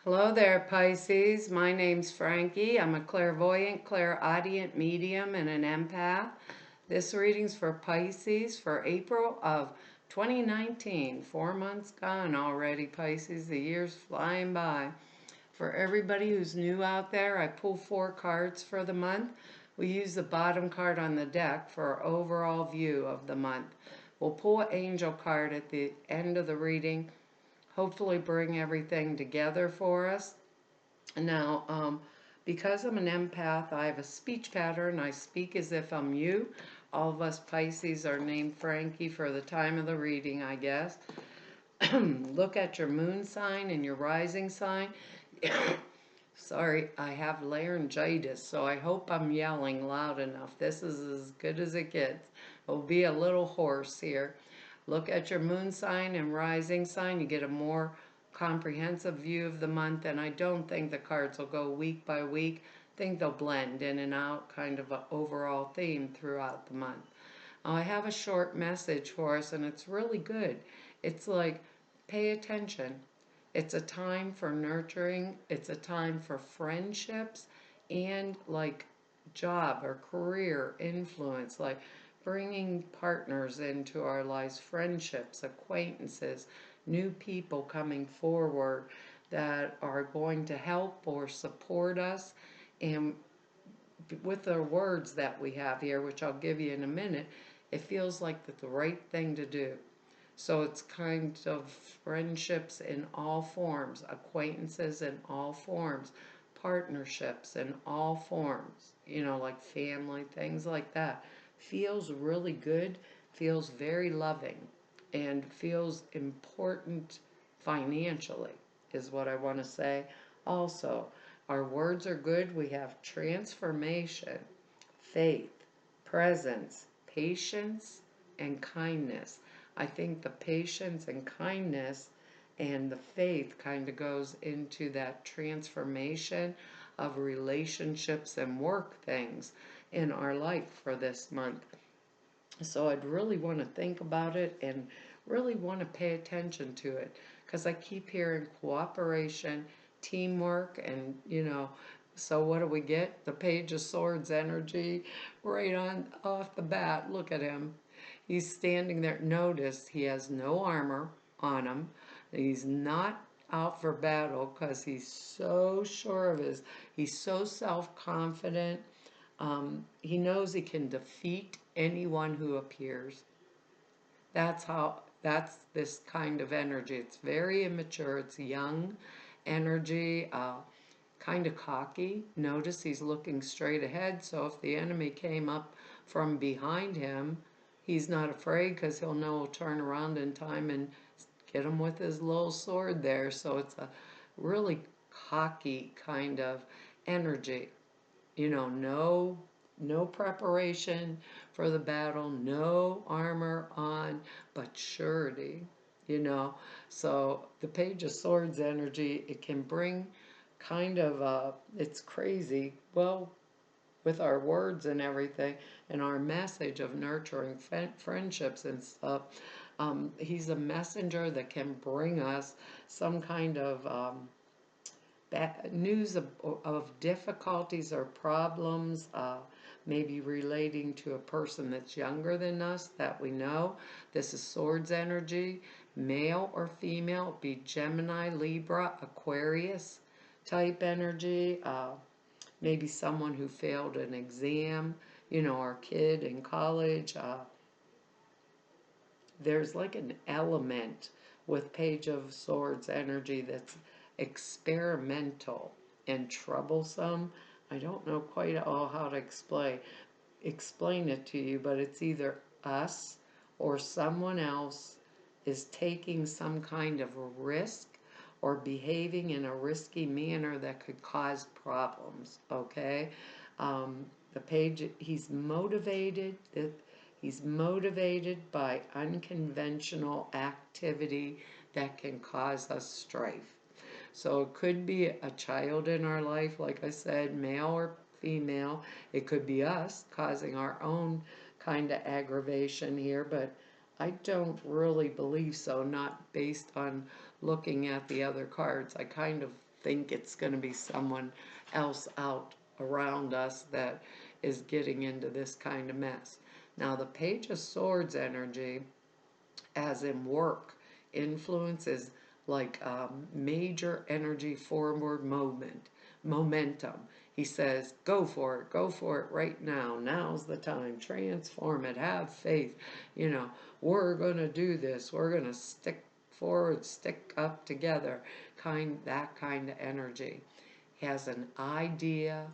Hello there, Pisces. My name's Frankie. I'm a clairvoyant, clairaudient medium, and an empath. This reading's for Pisces for April of 2019. 4 months gone already, Pisces. The year's flying by. For everybody who's new out there, I pull 4 cards for the month. We use the bottom card on the deck for our overall view of the month. We'll pull an angel card at the end of the reading, hopefully bring everything together for us. Now, because I'm an empath, I have a speech pattern. I speak as if I'm you. All of us Pisces are named Frankie for the time of the reading, I guess. Look at your moon sign and your rising sign. Sorry, I have laryngitis, so I hope I'm yelling loud enough. This is as good as it gets. It'll be a little hoarse here. Look at your moon sign and rising sign. You get a more comprehensive view of the month, and I don't think the cards will go week by week. I think they'll blend in and out, kind of an overall theme throughout the month. I have a short message for us, and it's really good. It's like, pay attention. It's a time for nurturing. It's a time for friendships and like job or career influence, like bringing partners into our lives, friendships, acquaintances, new people coming forward that are going to help or support us. And with the words that we have here, which I'll give you in a minute, it feels like the right thing to do. So it's kind of friendships in all forms, acquaintances in all forms, partnerships in all forms, like family, things like that. Feels really good, feels very loving, and feels important financially, is what I want to say. Also, our words are good. We have transformation, faith, presence, patience, and kindness. I think the patience and kindness and the faith kind of goes into that transformation of relationships and work things in our life for this month. So I'd really want to think about it and really want to pay attention to it, because I keep hearing cooperation, teamwork, and so what do we get? The Page of Swords energy right on off the bat. Look at him. He's standing there. Notice he has no armor on him. He's not out for battle because he's so sure of he's so self-confident. He knows he can defeat anyone who appears. That's this kind of energy. It's very immature. It's young energy, kind of cocky. Notice he's looking straight ahead. So if the enemy came up from behind him, he's not afraid because he'll know he'll turn around in time and get him with his little sword there. So it's a really cocky kind of energy. No preparation for the battle, no armor on, but surety. So the Page of Swords energy, it can bring kind of it's crazy. Well, with our words and everything, and our message of nurturing friendships and stuff, he's a messenger that can bring us some kind of news of difficulties or problems, maybe relating to a person that's younger than us that we know. This is Swords energy, male or female, be Gemini, Libra, Aquarius type energy, maybe someone who failed an exam, our kid in college. There's like an element with Page of Swords energy that's experimental and troublesome. I don't know quite all how to explain it to you, but it's either us or someone else is taking some kind of risk or behaving in a risky manner that could cause problems, okay? The page, he's motivated by unconventional activity that can cause us strife. So it could be a child in our life, like I said, male or female. It could be us causing our own kind of aggravation here, but I don't really believe so, not based on looking at the other cards. I kind of think it's going to be someone else out around us that is getting into this kind of mess. Now, the Page of Swords energy, as in work, influence is like major energy forward momentum. He says, go for it right now. Now's the time. Transform it. Have faith. You know, we're going to do this. We're going to stick forward, stick up together. That kind of energy. He has an idea,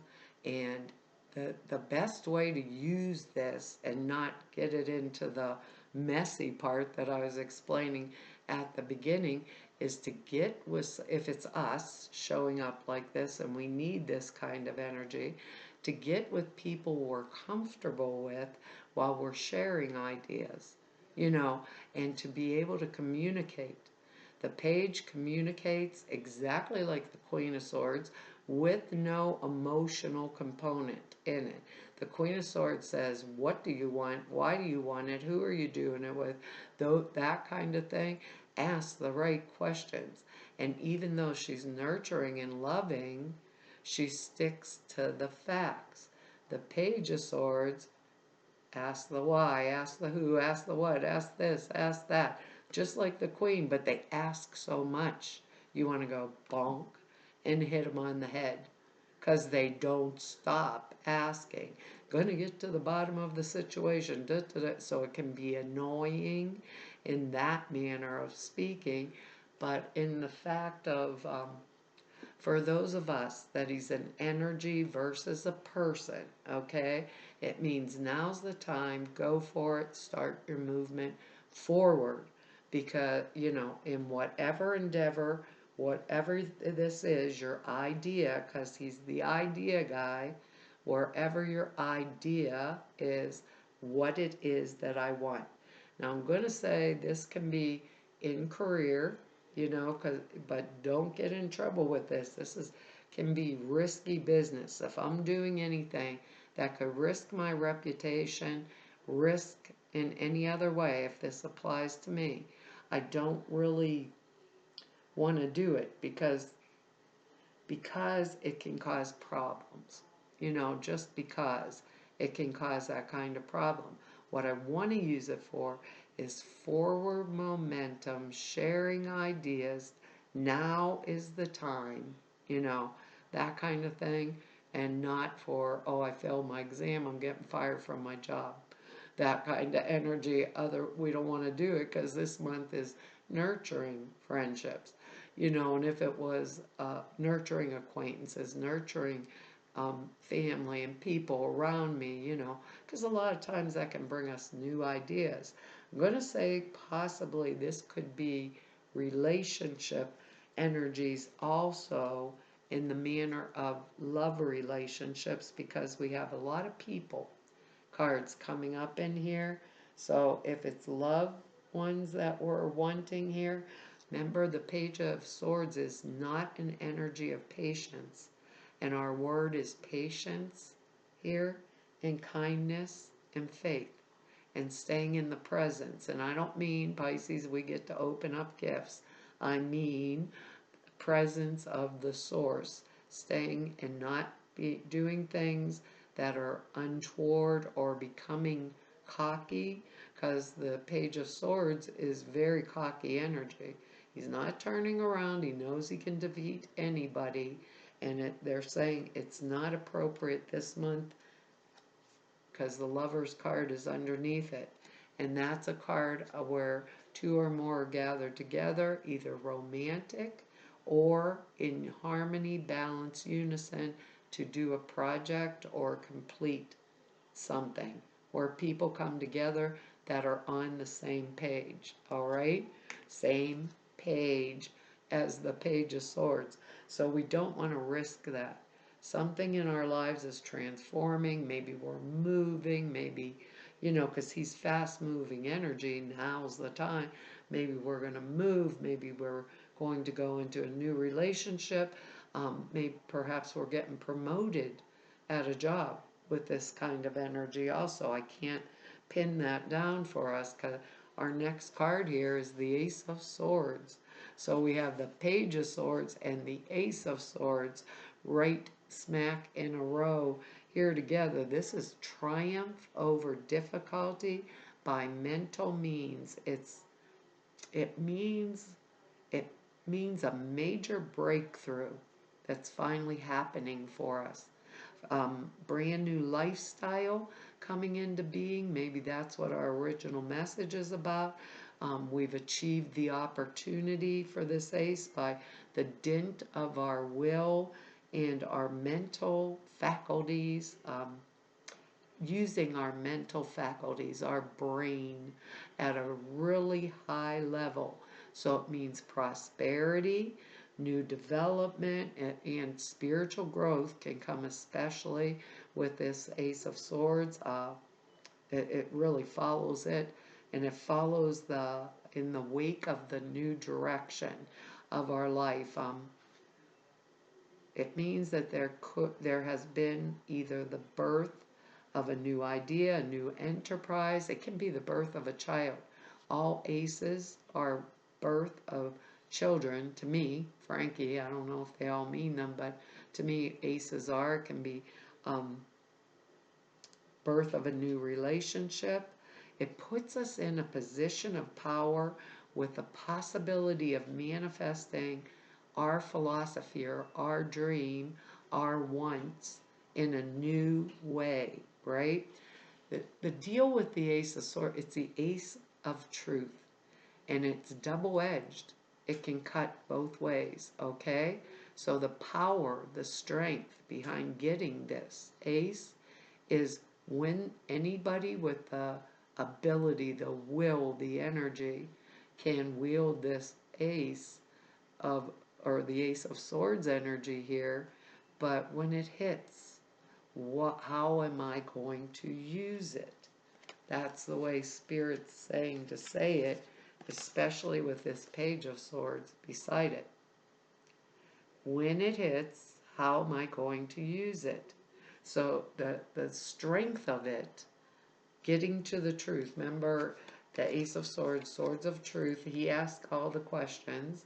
and the best way to use this and not get it into the messy part that I was explaining at the beginning is to get with, if it's us showing up like this and we need this kind of energy, to get with people we're comfortable with while we're sharing ideas, you know, and to be able to communicate. The Page communicates exactly like the Queen of Swords with no emotional component in it. The Queen of Swords says, what do you want? Why do you want it? Who are you doing it with? That kind of thing. Ask the right questions. And even though she's nurturing and loving, she sticks to the facts. The Page of Swords, ask the why, ask the who, ask the what, ask this, ask that. Just like the Queen, but they ask so much. You want to go bonk and hit them on the head because they don't stop asking. Going to get to the bottom of the situation. So it can be annoying in that manner of speaking, but in the fact of, for those of us that he's an energy versus a person, okay? It means now's the time, go for it, start your movement forward. Because, you know, in whatever endeavor, whatever this is, your idea, because he's the idea guy, wherever your idea is, what it is that I want. Now, I'm going to say this can be in career, you know, but don't get in trouble with this. Can be risky business. If I'm doing anything that could risk my reputation, risk in any other way, if this applies to me, I don't really want to do it because it can cause problems. You know, just because it can cause that kind of problem. What I want to use it for is forward momentum, sharing ideas. Now is the time, you know, that kind of thing, and not for, oh, I failed my exam, I'm getting fired from my job. That kind of energy. We don't want to do it because this month is nurturing friendships, you know. And if it was nurturing acquaintances, nurturing family and people around me, you know, because a lot of times that can bring us new ideas. I'm going to say possibly this could be relationship energies also, in the manner of love relationships, because we have a lot of people cards coming up in here. So if it's love ones that we're wanting here, remember the Page of Swords is not an energy of patience. And our word is patience here, and kindness and faith, and staying in the presence. And I don't mean, Pisces, we get to open up gifts. I mean presence of the source, staying and not doing things that are untoward or becoming cocky, because the Page of Swords is very cocky energy. He's not turning around. He knows he can defeat anybody, and they're saying it's not appropriate this month because the Lover's card is underneath it. And that's a card where two or more are gathered together, either romantic or in harmony, balance, unison, to do a project or complete something, where people come together that are on the same page, all right? Same page as the Page of Swords. So we don't want to risk that. Something in our lives is transforming. Maybe we're moving, maybe, you know, because he's fast moving energy. Now's the time. Maybe we're going to move. Maybe we're going to go into a new relationship. Maybe perhaps we're getting promoted at a job with this kind of energy also. I can't pin that down for us because our next card here is the Ace of Swords. So we have the Page of Swords and the Ace of Swords right smack in a row here together. This is triumph over difficulty by mental means. It means it means a major breakthrough that's finally happening for us. Brand new lifestyle coming into being. Maybe that's what our original message is about. We've achieved the opportunity for this ace by the dint of our will and our mental faculties, using our mental faculties, our brain at a really high level. So it means prosperity, new development, and spiritual growth can come especially with this Ace of Swords. It really follows it, and it follows in the wake of the new direction of our life. It means that there has been either the birth of a new idea, a new enterprise. It can be the birth of a child. All aces are birth of children. To me, Frankie, I don't know if they all mean them, but to me, aces are. It can be birth of a new relationship. It puts us in a position of power with the possibility of manifesting our philosophy or our dream, our wants in a new way, right? The deal with the Ace of Swords, it's the Ace of Truth, and it's double-edged. It can cut both ways, okay? So the power, the strength behind getting this Ace is when anybody with the ability, the will, the energy can wield this Ace of, or the Ace of Swords energy here, but when it hits, how am I going to use it? That's the way Spirit's saying to say it, especially with this Page of Swords beside it. When it hits, how am I going to use it? So the strength of it, getting to the truth. Remember the Ace of Swords, Swords of Truth, he asks all the questions,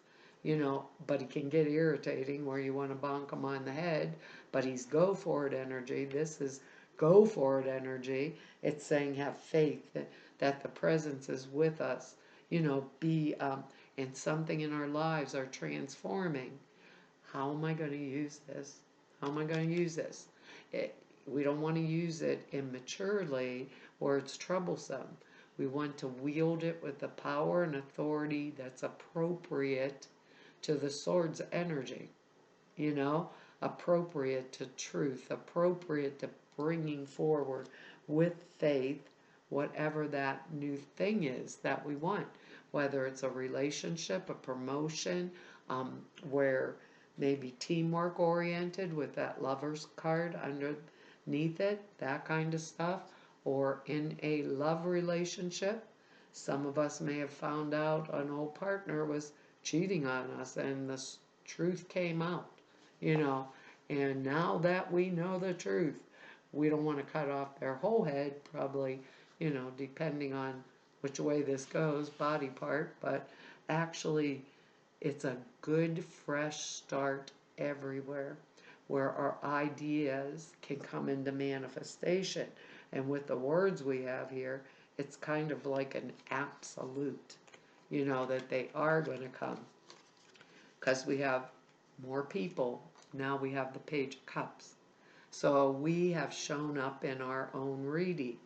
but he can get irritating where you want to bonk him on the head, but he's go for it energy. This is go for it energy. It's saying have faith that the presence is with us, be, and something in our lives are transforming. How am I going to use this? How am I going to use this? We don't want to use it immaturely where it's troublesome. We want to wield it with the power and authority that's appropriate to the sword's energy, appropriate to truth, appropriate to bringing forward with faith whatever that new thing is that we want, whether it's a relationship, a promotion, where maybe teamwork oriented with that Lover's card underneath it, that kind of stuff, or in a love relationship. Some of us may have found out an old partner was cheating on us and the truth came out, and now that we know the truth, we don't want to cut off their whole head, probably, depending on which way this goes, body part, but actually it's a good fresh start everywhere where our ideas can come into manifestation. And with the words we have here, it's kind of like an absolute, that they are going to come. Because we have more people. Now we have the Page of Cups. So we have shown up in our own reading.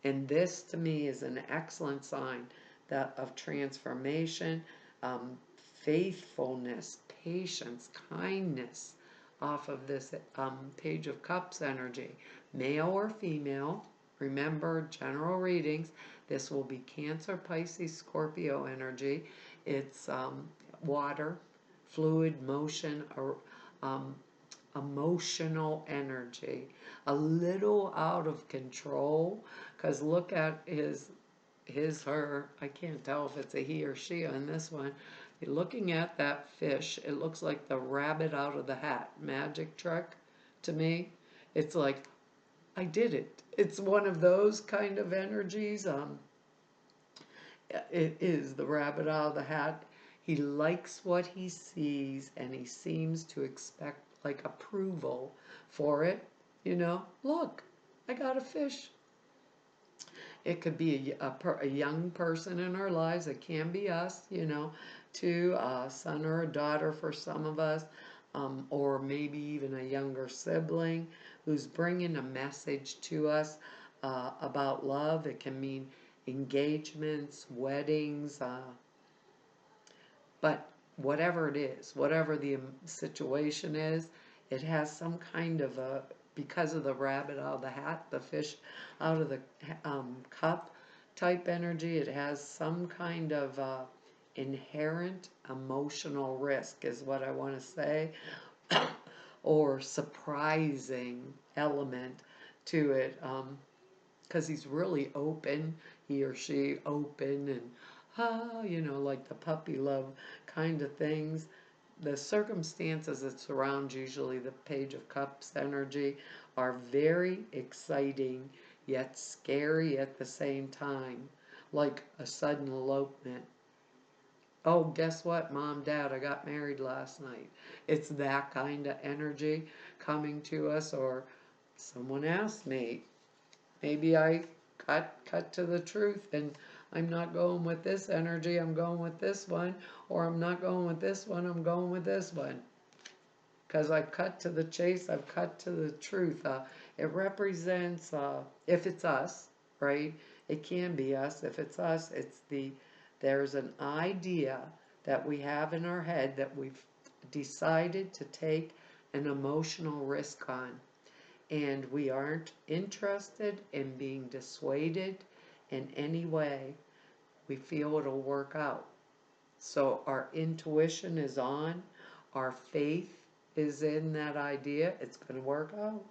And this, to me, is an excellent sign of transformation, faithfulness, patience, kindness off of this Page of Cups energy. Male or female, remember, general readings. This will be Cancer, Pisces, Scorpio energy. It's water, fluid, motion, or emotional energy. A little out of control, because look at her, I can't tell if it's a he or she on this one. Looking at that fish, it looks like the rabbit out of the hat magic trick to me. It's like, I did it. It's one of those kind of energies. It is the rabbit out of the hat. He likes what he sees, and he seems to expect like approval for it. Look, I got a fish. It could be a young person in our lives. It can be us, to a son or a daughter for some of us, or maybe even a younger sibling who's bringing a message to us about love. It can mean engagements, weddings, but whatever it is, whatever the situation is, it has some kind of because of the rabbit out of the hat, the fish out of the cup type energy, it has some kind of inherent emotional risk, is what I want to say, or surprising element to it, because he's really open, he or she open, and like the puppy love kind of things. The circumstances that surround usually the Page of Cups energy are very exciting yet scary at the same time, like a sudden elopement. Oh, guess what, Mom, Dad, I got married last night. It's that kind of energy coming to us. Or someone asked me, maybe I cut to the truth, and I'm not going with this energy, I'm going with this one, or I'm not going with this one, I'm going with this one. Because I've cut to the chase, I've cut to the truth. It represents, if it's us, right? It can be us. If it's us, there's an idea that we have in our head that we've decided to take an emotional risk on. And we aren't interested in being dissuaded in any way. We feel it'll work out. So our intuition is on, our faith is in that idea. It's going to work out.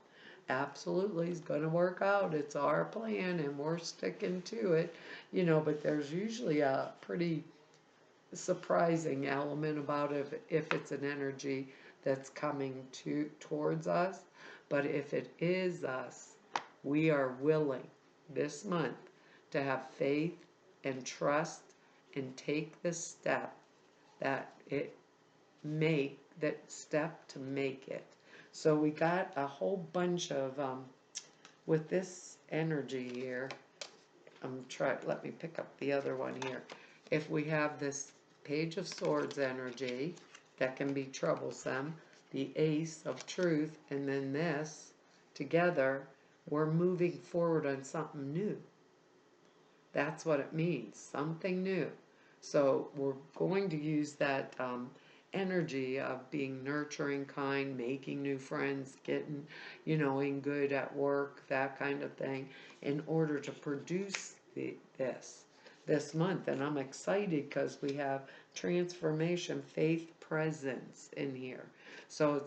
Absolutely, it's going to work out. It's our plan, and we're sticking to it. But there's usually a pretty surprising element about it if it's an energy that's coming towards us. But if it is us, we are willing this month to have faith and trust and take the step that to make it. So we got a whole bunch of with this energy here. Let me pick up the other one here. If we have this Page of Swords energy, that can be troublesome, the Ace of Truth, and then this together, we're moving forward on something new. That's what it means, something new. So we're going to use that energy of being nurturing, kind, making new friends, getting, in good at work, that kind of thing, in order to produce this month. And I'm excited because we have transformation, faith, presence in here. So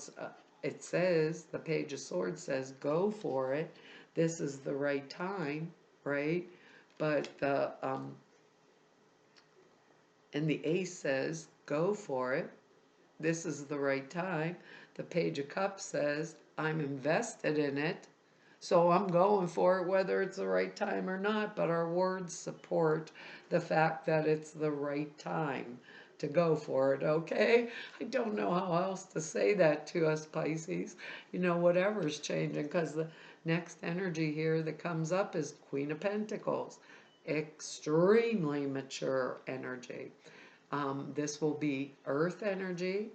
it says, the Page of Swords says, go for it. This is the right time, right? But and the Ace says, go for it. This is the right time. The Page of Cups says, I'm invested in it, so I'm going for it whether it's the right time or not. But our words support the fact that it's the right time to go for it, okay? I don't know how else to say that to us, Pisces. Whatever's changing, because the next energy here that comes up is Queen of Pentacles. Extremely mature energy. This will be earth energy.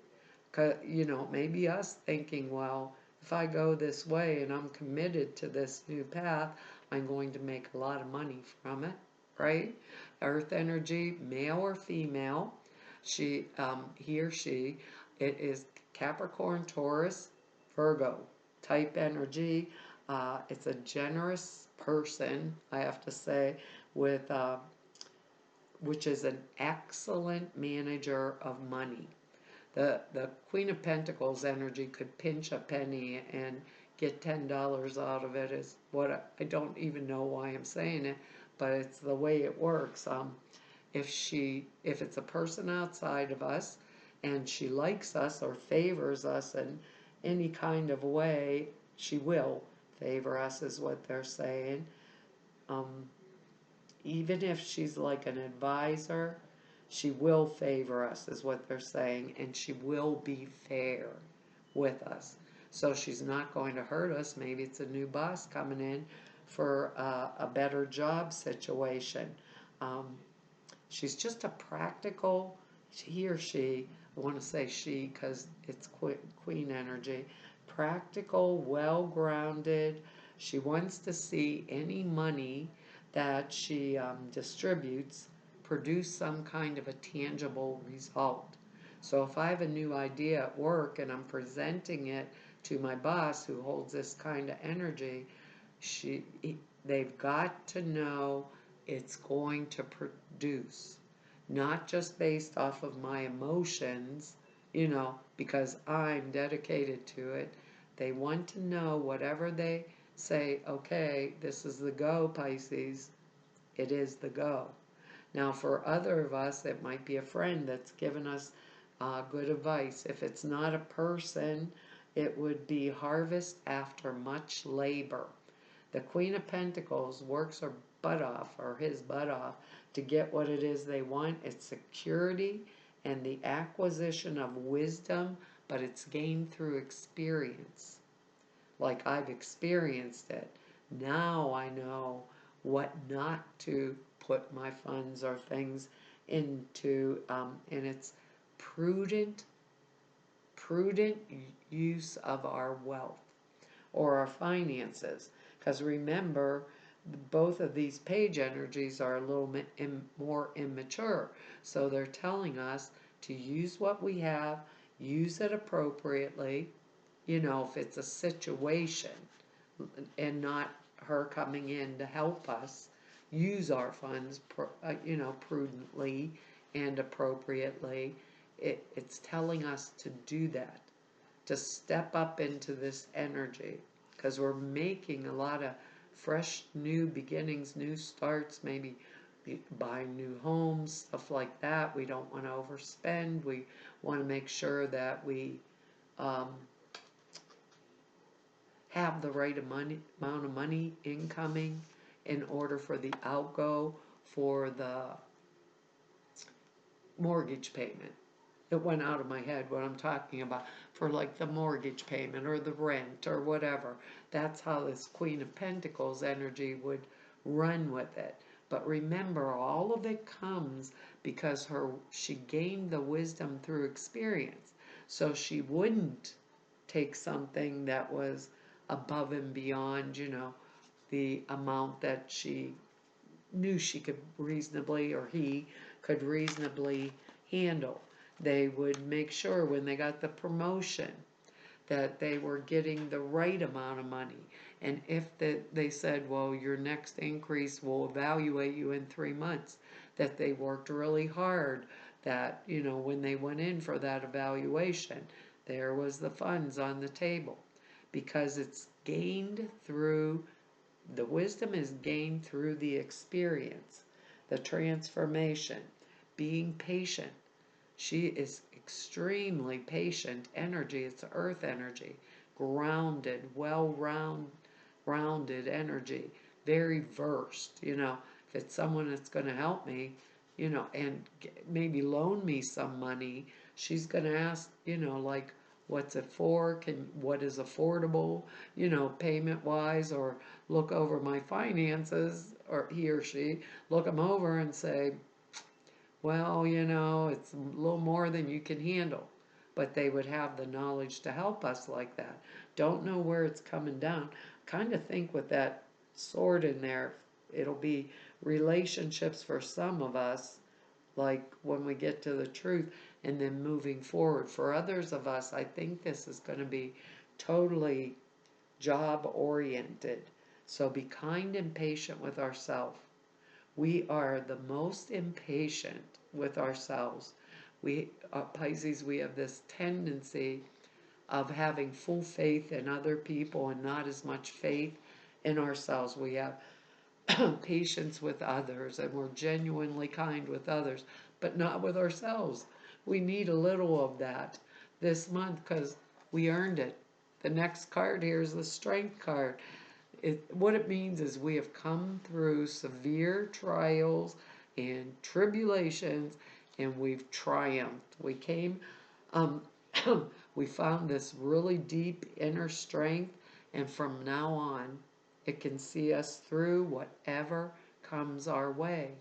Maybe us thinking, well, if I go this way and I'm committed to this new path, I'm going to make a lot of money from it, right? Earth energy, male or female, he or she, it is Capricorn, Taurus, Virgo type energy. It's a generous person, I have to say, with which is an excellent manager of money. The Queen of Pentacles energy could pinch a penny and get $10 out of it. Is what I don't even know why I'm saying it, but it's the way it works. If it's a person outside of us and she likes us or favors us in any kind of way, she will favor us, is what they're saying. Even if she's like an advisor, She will favor us, is what they're saying, and she will be fair with us. So she's not going to hurt us. Maybe it's a new boss coming in for a better job situation. Um, she's just a practical, he or she, I want to say she because it's queen energy, practical, well-grounded. She wants to see any money that she distributes produce some kind of a tangible result. So if I have a new idea at work and I'm presenting it to my boss who holds this kind of energy, she they've got to know it's going to produce, not just based off of my emotions, because I'm dedicated to it. They want to know whatever they say, okay, this is the go, Pisces, it is the go. Now, for other of us, it might be a friend that's given us good advice. If it's not a person, it would be harvest after much labor. The Queen of Pentacles works her butt off, or his butt off, to get what it is they want. It's security and the acquisition of wisdom, but it's gained through experience. Like I've experienced it. Now I know what not to put my funds or things into, and it's prudent, prudent use of our wealth or our finances. Because remember, both of these page energies are a little bit more immature. So they're telling us to use what we have, use it appropriately, if it's a situation and not her coming in to help us use our funds, prudently and appropriately. It's telling us to do that, to step up into this energy, because we're making a lot of fresh new beginnings, new starts, maybe buying new homes, stuff like that. We don't want to overspend. We want to make sure that we have the right amount of money incoming in order for the outgo for the mortgage payment. It went out of my head what I'm talking about, for like the mortgage payment or the rent or whatever. That's how this Queen of Pentacles energy would run with it. But remember, all of it comes because she gained the wisdom through experience. So she wouldn't take something that was above and beyond, the amount that she knew she could reasonably, or he could reasonably handle. They would make sure when they got the promotion that they were getting the right amount of money. And if they said, well, your next increase will evaluate you in 3 months, that they worked really hard, that, when they went in for that evaluation, there was the funds on the table. Because it's gained through, the wisdom is gained through the experience, the transformation, being patient. She is extremely patient energy. It's earth energy, grounded, rounded energy, very versed. If it's someone that's going to help me, and maybe loan me some money, she's going to ask, like, what's it for? What is affordable, payment wise, or look over my finances, or he or she look them over and say, well, it's a little more than you can handle. But they would have the knowledge to help us like that. Don't know where it's coming down. Kind of think with that sword in there, it'll be relationships for some of us, like when we get to the truth, and then moving forward. For others of us, I think this is going to be totally job oriented. So be kind and patient with ourselves. We are the most impatient with ourselves. Pisces, we have this tendency of having full faith in other people and not as much faith in ourselves. We have patience with others, and we're genuinely kind with others, but not with ourselves. We need a little of that this month because we earned it. The next card here is the Strength card. What it means is we have come through severe trials and tribulations, and we've triumphed. We came, um, we found this really deep inner strength, and from now on, it can see us through whatever comes our way.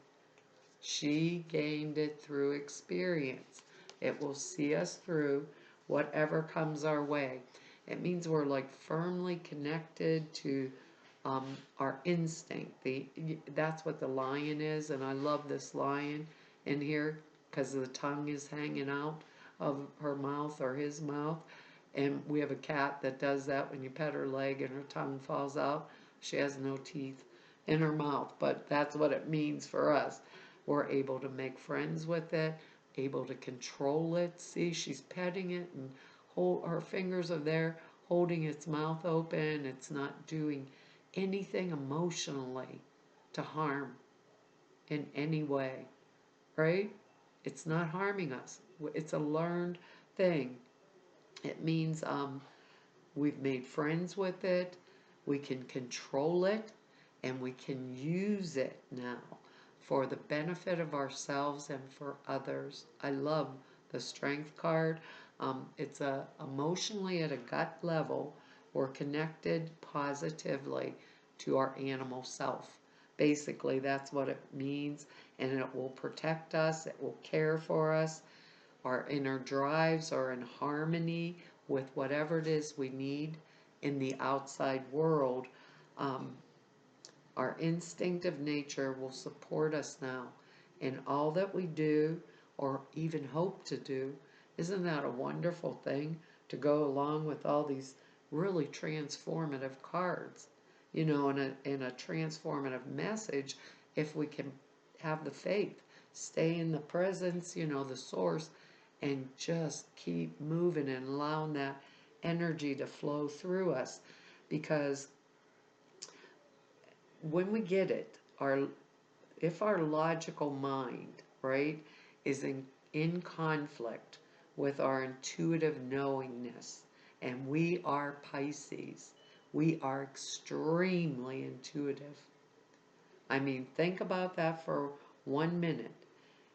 She gained it through experience. It will see us through whatever comes our way. It means we're like firmly connected to our instinct. That's what the lion is, and I love this lion in here because the tongue is hanging out of her mouth or his mouth. And we have a cat that does that when you pet her leg and her tongue falls out. She has no teeth in her mouth, but that's what it means for us. We're able to make friends with it, able to control it. See, she's petting it and her fingers are there holding its mouth open. It's not doing anything emotionally to harm in any way, right? It's not harming us. It's a learned thing. It means we've made friends with it, we can control it, and we can use it now for the benefit of ourselves and for others. I love the Strength card. It's emotionally at a gut level, we're connected positively to our animal self. Basically, that's what it means, and it will protect us, it will care for us. Our inner drives are in harmony with whatever it is we need in the outside world. Um, our instinctive nature will support us now in all that we do or even hope to do. Isn't that a wonderful thing to go along with all these really transformative cards? You know, in a transformative message, if we can have the faith, stay in the presence, you know, the source, and just keep moving and allowing that energy to flow through us. Because when we get it, if our logical mind, right, is in conflict with our intuitive knowingness, and we are Pisces, we are extremely intuitive. I mean, think about that for 1 minute.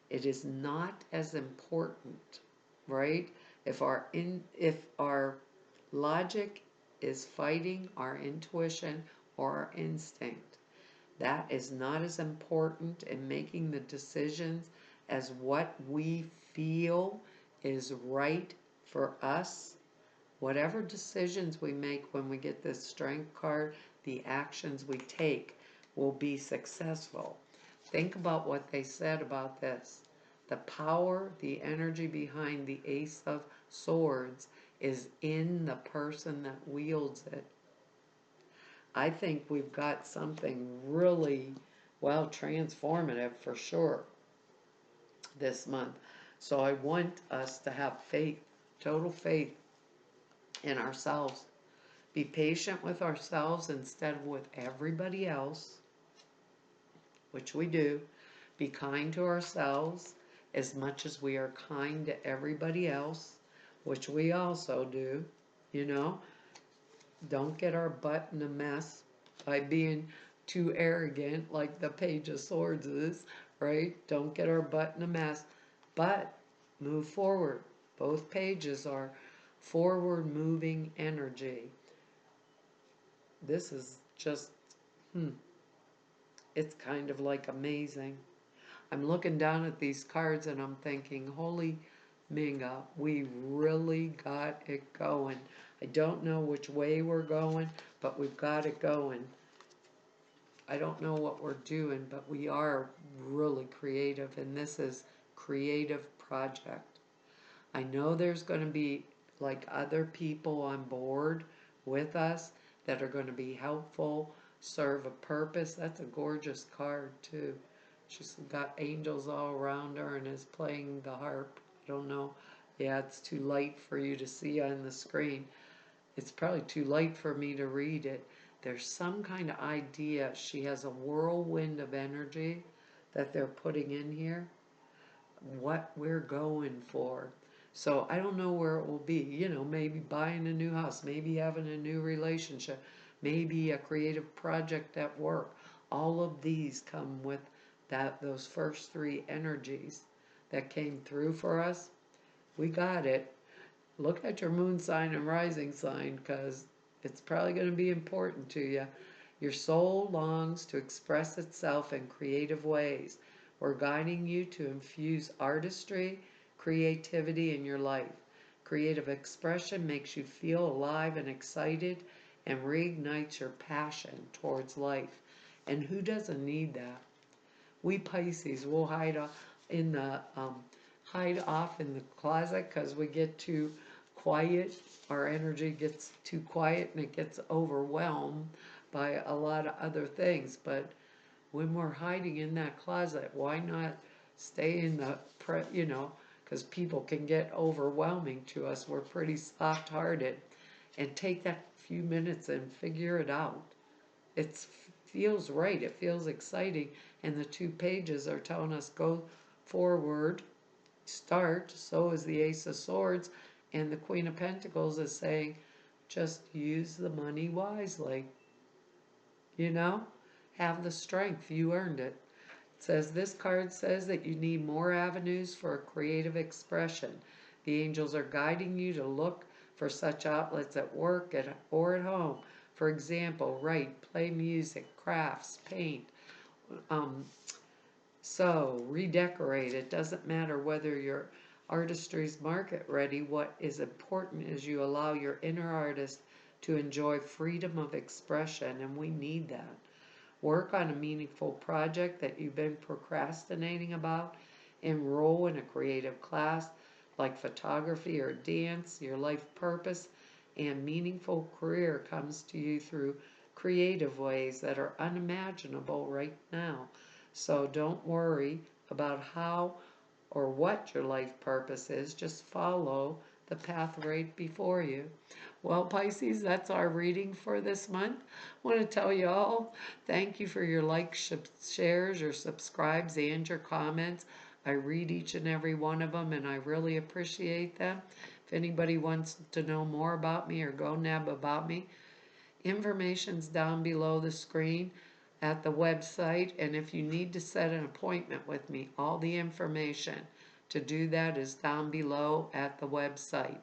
It is not as important, right? If our logic is fighting our intuition or our instinct, that is not as important in making the decisions as what we feel is right for us. Whatever decisions we make when we get this Strength card, the actions we take will be successful. Think about what they said about this. The power, the energy behind the Ace of Swords is in the person that wields it. I think we've got something really, well, transformative for sure this month. So I want us to have faith, total faith in ourselves. Be patient with ourselves instead of with everybody else, which we do. Be kind to ourselves as much as we are kind to everybody else, which we also do, you know. Don't get our butt in a mess by being too arrogant like the Page of Swords is, right? Don't get our butt in a mess, but move forward. Both pages are forward moving energy. This is just, it's kind of like amazing. I'm looking down at these cards and I'm thinking, holy Minga, we really got it going. I don't know which way we're going, but we've got it going. I don't know what we're doing, but we are really creative, and this is creative project. I know there's going to be like other people on board with us that are going to be helpful, serve a purpose. That's a gorgeous card too. She's got angels all around her and is playing the harp. I don't know. Yeah, it's too light for you to see on the screen. It's probably too light for me to read it. There's some kind of idea. She has a whirlwind of energy that they're putting in here. What we're going for. So I don't know where it will be. You know, maybe buying a new house, maybe having a new relationship, maybe a creative project at work. All of these come with those first three energies. that came through for us. We got it. Look at your moon sign and rising sign, because it's probably going to be important to you. Your soul longs to express itself in creative ways. We're guiding you to infuse artistry, creativity in your life. Creative expression makes you feel alive and excited and reignites your passion towards life. And who doesn't need that? We Pisces will hide off in the closet because we get too quiet. Our energy gets too quiet and it gets overwhelmed by a lot of other things. But when we're hiding in that closet, why not stay in the because people can get overwhelming to us. We're pretty soft-hearted, and take that few minutes and figure it out. It feels right. It feels exciting, and the 2 pages are telling us go forward, start. So is the Ace of Swords, and the Queen of Pentacles is saying just use the money wisely. Have the strength. You earned it. It says this card says that you need more avenues for creative expression. The angels are guiding you to look for such outlets at work or at home. For example, write, play music, crafts, paint, sew, redecorate. It doesn't matter whether your artistry's market ready. What is important is you allow your inner artist to enjoy freedom of expression, and we need that. Work on a meaningful project that you've been procrastinating about. Enroll in a creative class like photography or dance. Your life purpose and meaningful career comes to you through creative ways that are unimaginable right now. So don't worry about how or what your life purpose is. Just follow the path right before you. Well, Pisces, that's our reading for this month. I want to tell you all, thank you for your likes, shares, your subscribes, and your comments. I read each and every one of them, and I really appreciate them. If anybody wants to know more about me or go nab about me, information's down below the screen at the website. And if you need to set an appointment with me, all the information to do that is down below at the website.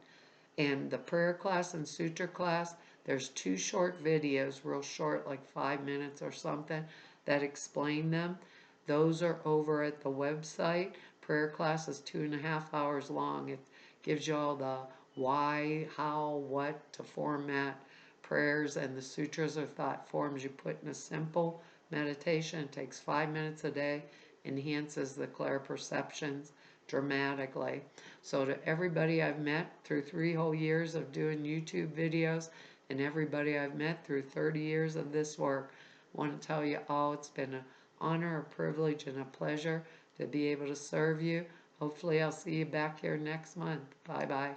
And the prayer class and suture class, there's 2 short videos, real short, like 5 minutes or something, that explain them. Those are over at the website. Prayer class is 2.5 hours long. It gives you all the why, how, what to format prayers, and the sutras are thought forms you put in a simple meditation. It takes 5 minutes a day, enhances the clear perceptions dramatically. So to everybody I've met through 3 whole years of doing YouTube videos, and everybody I've met through 30 years of this work, I want to tell you all it's been an honor, a privilege, and a pleasure to be able to serve you. Hopefully I'll see you back here next month. Bye-bye.